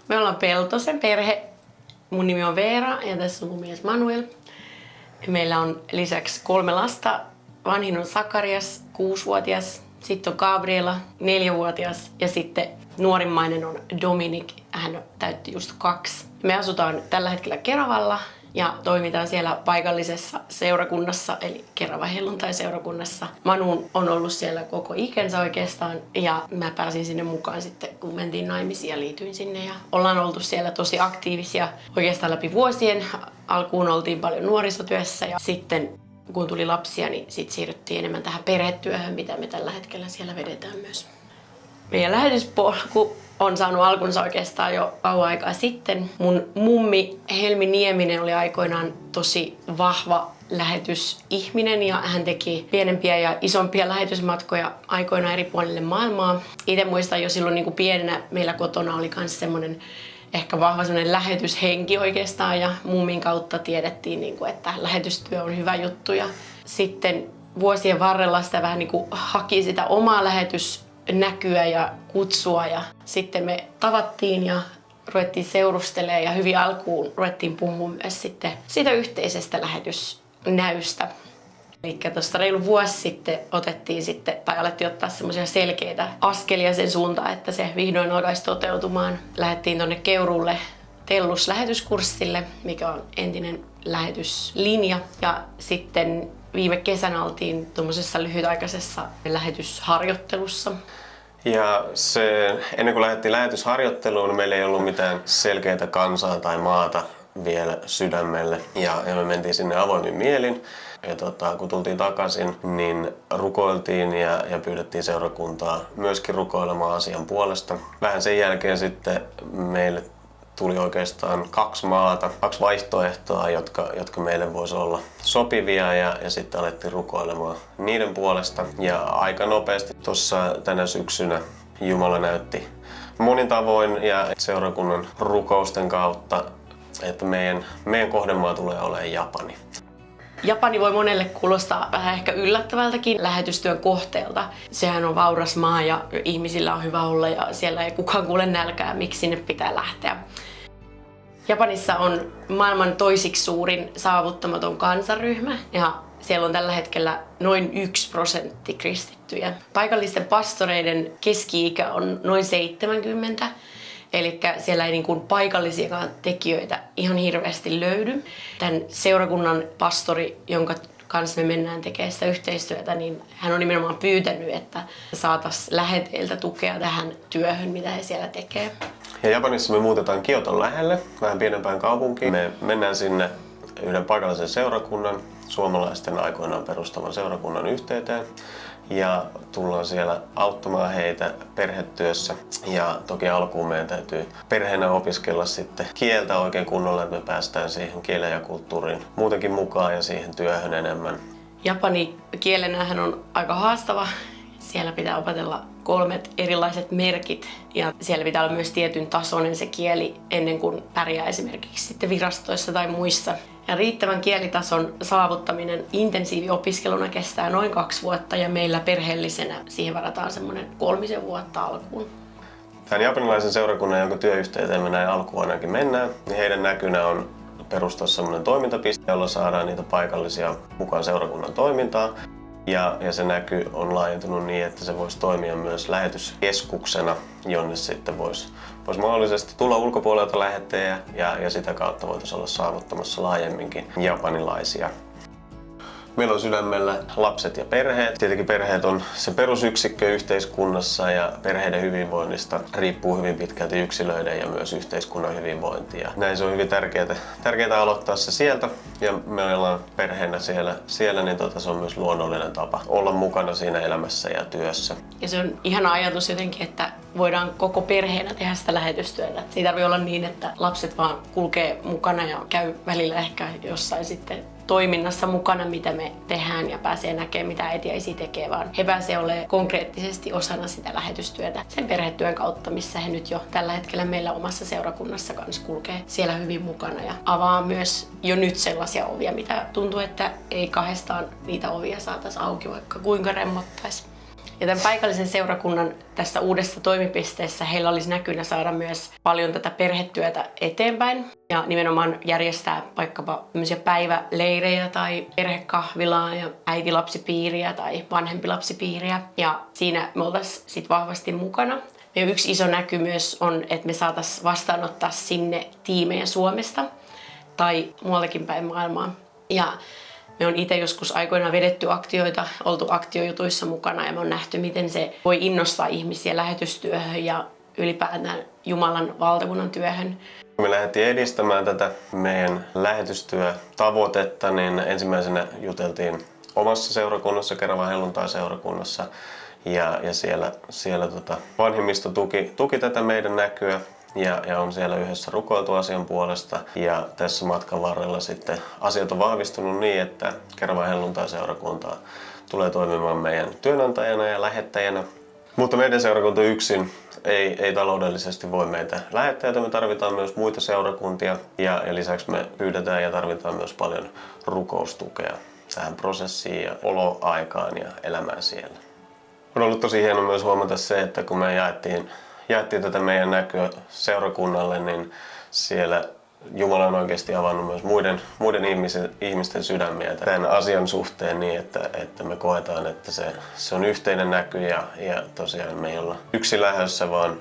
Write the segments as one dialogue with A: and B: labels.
A: Me ollaan Peltosen perhe. Mun nimi on Veera ja tässä on mun mies Manuel. Meillä on lisäksi 3 lasta. Vanhin on Sakarias, 6-vuotias. Sitten on Gabriela, 4-vuotias. Ja sitten nuorimmainen on Dominik. Hän täytti just 2. Me asutaan tällä hetkellä Keravalla ja toimitaan siellä paikallisessa seurakunnassa, eli Kerava helluntai-seurakunnassa. Manu on ollut siellä koko ikänsä oikeastaan ja mä pääsin sinne mukaan sitten, kun mentiin naimisiin ja liityin sinne. Ja ollaan oltu siellä tosi aktiivisia oikeastaan läpi vuosien. Alkuun oltiin paljon nuorisotyössä ja sitten kun tuli lapsia, niin sitten siirryttiin enemmän tähän perhetyöhön, mitä me tällä hetkellä siellä vedetään myös. Meidän lähetyspolku on saanut alkunsa oikeastaan jo kauan aikaa sitten. Mun mummi Helmi Nieminen oli aikoinaan tosi vahva lähetysihminen ja hän teki pienempiä ja isompia lähetysmatkoja aikoinaan eri puolille maailmaa. Itse muistan jo silloin niin kuin pienenä meillä kotona oli myös semmoinen ehkä vahva semmoinen lähetyshenki oikeastaan ja mummin kautta tiedettiin, niin kuin, että lähetystyö on hyvä juttu. Ja sitten vuosien varrella sitä vähän niin kuin haki sitä omaa lähetysnäkyä ja kutsua ja sitten me tavattiin ja ruvettiin seurustelemaan ja hyvin alkuun ruvettiin puhumaan myös sitten siitä yhteisestä lähetysnäystä. Eli tuosta reilu vuosi sitten alettiin ottaa semmoisia selkeitä askelia sen suuntaan, että se vihdoin alkaisi toteutumaan. Lähdettiin tuonne Keuruulle Tellus-lähetyskurssille, mikä on entinen lähetyslinja. Ja sitten viime kesänä oltiin tuommoisessa lyhytaikaisessa lähetysharjoittelussa.
B: Ja ennen kuin lähdettiin lähetysharjoitteluun, meillä ei ollut mitään selkeää kansaa tai maata vielä sydämelle. Ja me mentiin sinne avoimin mielin. Ja kun tultiin takaisin, niin rukoiltiin ja pyydettiin seurakuntaa myöskin rukoilemaan asian puolesta. Vähän sen jälkeen sitten meille tuli oikeastaan 2 maata, 2 vaihtoehtoa, jotka meille voisi olla sopivia ja sitten alettiin rukoilemaan niiden puolesta. Ja aika nopeasti tuossa tänä syksynä Jumala näytti monin tavoin ja seurakunnan rukousten kautta, että meidän kohdemaa tulee olemaan Japani.
A: Japani voi monelle kuulostaa vähän ehkä yllättävältäkin lähetystyön kohteelta. Sehän on vauras maa ja ihmisillä on hyvä olla ja siellä ei kukaan kuule nälkää, miksi sinne pitää lähteä. Japanissa on maailman toisiksi suurin saavuttamaton kansanryhmä ja siellä on tällä hetkellä noin 1% kristittyjä. Paikallisten pastoreiden keski-ikä on noin 70. Eli siellä ei niin kuin paikallisiakaan tekijöitä ihan hirveästi löydy. Tämän seurakunnan pastori, jonka kanssa me mennään tekemään sitä yhteistyötä, niin hän on nimenomaan pyytänyt, että saataisiin läheteiltä tukea tähän työhön, mitä he siellä tekee.
B: Ja Japanissa me muutetaan Kioton lähelle, vähän pienempään kaupunkiin. Me mennään sinne yhden paikallisen seurakunnan, suomalaisten aikoinaan perustavan seurakunnan yhteyteen. Ja tullaan siellä auttamaan heitä perhetyössä. Ja toki alkuun meidän täytyy perheenä opiskella sitten kieltä oikein kunnolla, että me päästään siihen kielen ja kulttuuriin muutenkin mukaan ja siihen työhön enemmän.
A: Japani kielenähän on aika haastava. Siellä pitää opetella 3 erilaiset merkit ja siellä pitää olla myös tietyn tasoinen se kieli ennen kuin pärjää esimerkiksi sitten virastoissa tai muissa. Ja riittävän kielitason saavuttaminen intensiiviopiskeluna kestää noin 2 vuotta ja meillä perheellisenä siihen varataan semmoinen 3 vuotta alkuun.
B: Tämän japanilaisen seurakunnan, jonka työyhteyteen me näin alkuun ainakin mennään, niin heidän näkynä on perustaa semmoinen toimintapiste, jolla saadaan niitä paikallisia mukaan seurakunnan toimintaa. Ja se näky on laajentunut niin, että se voisi toimia myös lähetyskeskuksena, jonne sitten voisi mahdollisesti tulla ulkopuolelta lähettejä ja sitä kautta voitaisiin olla saavuttamassa laajemminkin japanilaisia. Meillä on sydämellä lapset ja perheet. Tietenkin perheet on se perusyksikkö yhteiskunnassa ja perheiden hyvinvoinnista riippuu hyvin pitkälti yksilöiden ja myös yhteiskunnan hyvinvointi. Ja näin se on hyvin tärkeää aloittaa se sieltä ja me ollaan perheenä siellä niin se on myös luonnollinen tapa olla mukana siinä elämässä ja työssä.
A: Ja se on ihana ajatus jotenkin, että voidaan koko perheenä tehdä sitä lähetystyötä. Se ei tarvitse olla niin, että lapset vaan kulkee mukana ja käy välillä ehkä jossain sitten toiminnassa mukana, mitä me tehdään ja pääsee näkemään, mitä äiti ja isi tekee, vaan he pääsee olemaan konkreettisesti osana sitä lähetystyötä sen perhetyön kautta, missä he nyt jo tällä hetkellä meillä omassa seurakunnassa kanssa kulkee siellä hyvin mukana ja avaa myös jo nyt sellaisia ovia, mitä tuntuu, että ei kahdestaan niitä ovia saataisiin auki, vaikka kuinka remmottaisi. Ja tämän paikallisen seurakunnan tässä uudessa toimipisteessä heillä olisi näkynä saada myös paljon tätä perhetyötä eteenpäin. Ja nimenomaan järjestää vaikkapa päiväleirejä tai perhekahvilaa ja äitilapsipiiriä tai vanhempilapsipiiriä. Ja siinä me oltaisiin sit vahvasti mukana. Ja yksi iso näky myös on, että me saataisiin vastaanottaa sinne tiimejä Suomesta tai muualtakin päin maailmaa. Ja me on itse joskus aikoinaan vedetty aktioita, oltu aktiojutuissa mukana ja me on nähty, miten se voi innostaa ihmisiä lähetystyöhön ja ylipäätään Jumalan valtakunnan työhön.
B: Kun me lähdettiin edistämään tätä meidän lähetystyötavoitetta, niin ensimmäisenä juteltiin omassa seurakunnassa, Keravan helluntai-seurakunnassa. Ja siellä vanhemmisto tuki tätä meidän näkyä ja on siellä yhdessä rukoiltu asian puolesta. Ja tässä matkan varrella sitten asiat on vahvistunut niin, että Keravan helluntai-seurakunta tulee toimimaan meidän työnantajana ja lähettäjänä. Mutta meidän seurakunta yksin ei taloudellisesti voi meitä lähettää, joten me tarvitaan myös muita seurakuntia. Ja lisäksi me pyydetään ja tarvitaan myös paljon rukoustukea tähän prosessiin ja oloaikaan ja elämään siellä. On ollut tosi hieno myös huomata se, että kun me jaettiin tätä meidän näkyä seurakunnalle, niin siellä Jumala on oikeasti avannut myös muiden ihmisten sydämiä tämän asian suhteen niin, että me koetaan, että se on yhteinen näky ja tosiaan me ei olla yksin lähdössä, vaan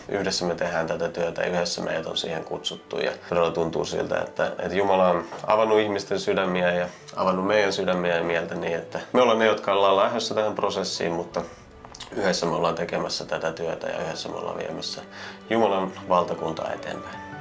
B: yhdessä me tehdään tätä työtä ja yhdessä meidät on siihen kutsuttu. Ja todella tuntuu siltä, että Jumala on avannut ihmisten sydämiä ja avannut meidän sydämiä ja mieltä niin, että me ollaan ne, jotka ollaan lähdössä tähän prosessiin, mutta yhdessä me ollaan tekemässä tätä työtä ja yhdessä me ollaan viemässä Jumalan valtakuntaa eteenpäin.